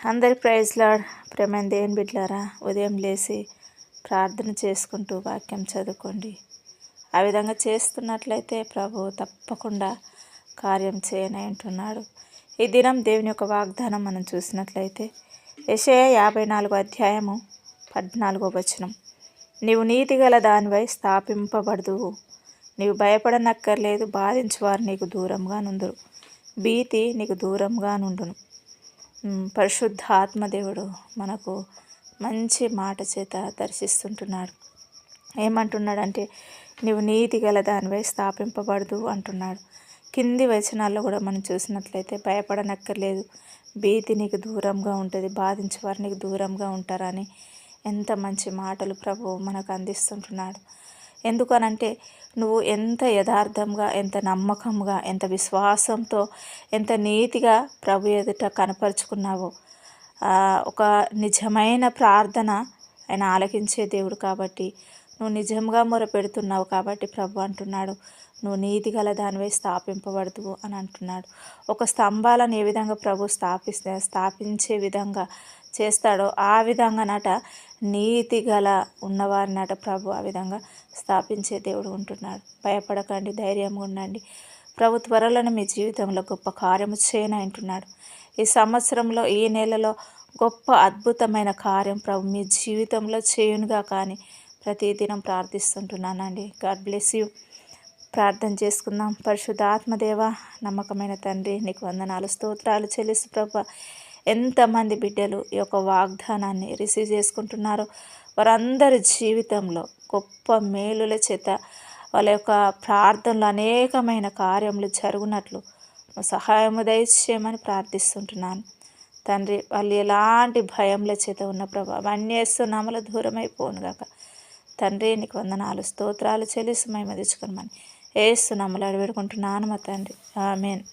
అందరి praise lord. ప్రేమైన దేవుని బిడ్డలారా, ఉదయం లేచి ప్రార్థన చేసుకుంటూ వాక్యం చదువుకోండి. ఆ విధంగా చేస్తున్నట్లయితే ప్రభు తప్పకుండా కార్యం చేయని అంటున్నాడు. ఈ దినం దేవుని యొక్క వాగ్దానం మనం చూసినట్లయితే యెషయా 54 అధ్యాయము 14వ వచనం. నీవు నీతిగల దానివై స్థాపింపబడుదువు, నీవు భయపడనక్కర్లేదు, బాధించువారు నీకు దూరంగా నుందురు, భీతి నీకు దూరంగా నుండును. పరిశుద్ధ ఆత్మదేవుడు మనకు మంచి మాట చేత దర్శిస్తుంటున్నాడు. ఏమంటున్నాడంటే నీవు నీతి గల దానివై స్థాపింపబడదు అంటున్నాడు. కింది వచనాల్లో కూడా మనం చూసినట్లయితే భయపడనక్కర్లేదు, భీతి నీకు దూరంగా ఉంటుంది, బాధించేవారు నీకు దూరంగా ఉంటారని ఎంత మంచి మాటలు ప్రభు మనకు అందిస్తుంటున్నాడు. ఎందుకనంటే నువ్వు ఎంత యథార్థంగా, ఎంత నమ్మకంగా, ఎంత విశ్వాసంతో, ఎంత నీతిగా ప్రభు ఎదుట కనపరుచుకున్నావో, ఒక నిజమైన ప్రార్థన ఆయన ఆలకించే దేవుడు కాబట్టి నువ్వు నిజంగా మొరపెడుతున్నావు కాబట్టి ప్రభు అంటున్నాడు నువ్వు నీతి గల దానివై స్థాపింపబడదు అని అంటున్నాడు. ఒక స్తంభాలను ఏ విధంగా ప్రభు స్థాపించే విధంగా చేస్తాడో ఆ విధంగానట నీతి గల ఉన్నవారినట ప్రభు ఆ విధంగా స్థాపించే దేవుడు ఉంటున్నాడు. భయపడకండి, ధైర్యంగా ఉండండి, ప్రభు త్వరలోనే మీ జీవితంలో గొప్ప కార్యము చేయని అంటున్నాడు. ఈ సంవత్సరంలో, ఈ నెలలో గొప్ప అద్భుతమైన కార్యం ప్రభు మీ జీవితంలో చేయునుగా కానీ ప్రతిదినం ప్రార్థిస్తుంటున్నానండి. God bless you. ప్రార్థన చేసుకుందాం. పరిశుద్ధ ఆత్మదేవ, నమ్మకమైన తండ్రి, నీకు వందనాలు, స్తోత్రాలు చెల్లిస్తూ ప్రభు ఎంతమంది బిడ్డలు ఈ యొక్క వాగ్దానాన్ని రిసీవ్ చేసుకుంటున్నారో వారందరి జీవితంలో గొప్ప మేలుల చేత వాళ్ళ యొక్క ప్రార్థనలు అనేకమైన కార్యములు జరుగునట్లు సహాయము దయచేయమని ప్రార్థిస్తుంటున్నాను తండ్రి. వాళ్ళు ఎలాంటి భయంల చేత ఉన్న ప్రభు అవన్నీ వేస్తున్నామలో దూరమైపోను గాక తండ్రి. నీకు వందనాలు, స్తోత్రాలు చెల్లిసి మహిమ తెచ్చుకోమని ఏస్తున్నామలు అడివేడుకుంటున్నాను మా తండ్రి. ఆమేన్.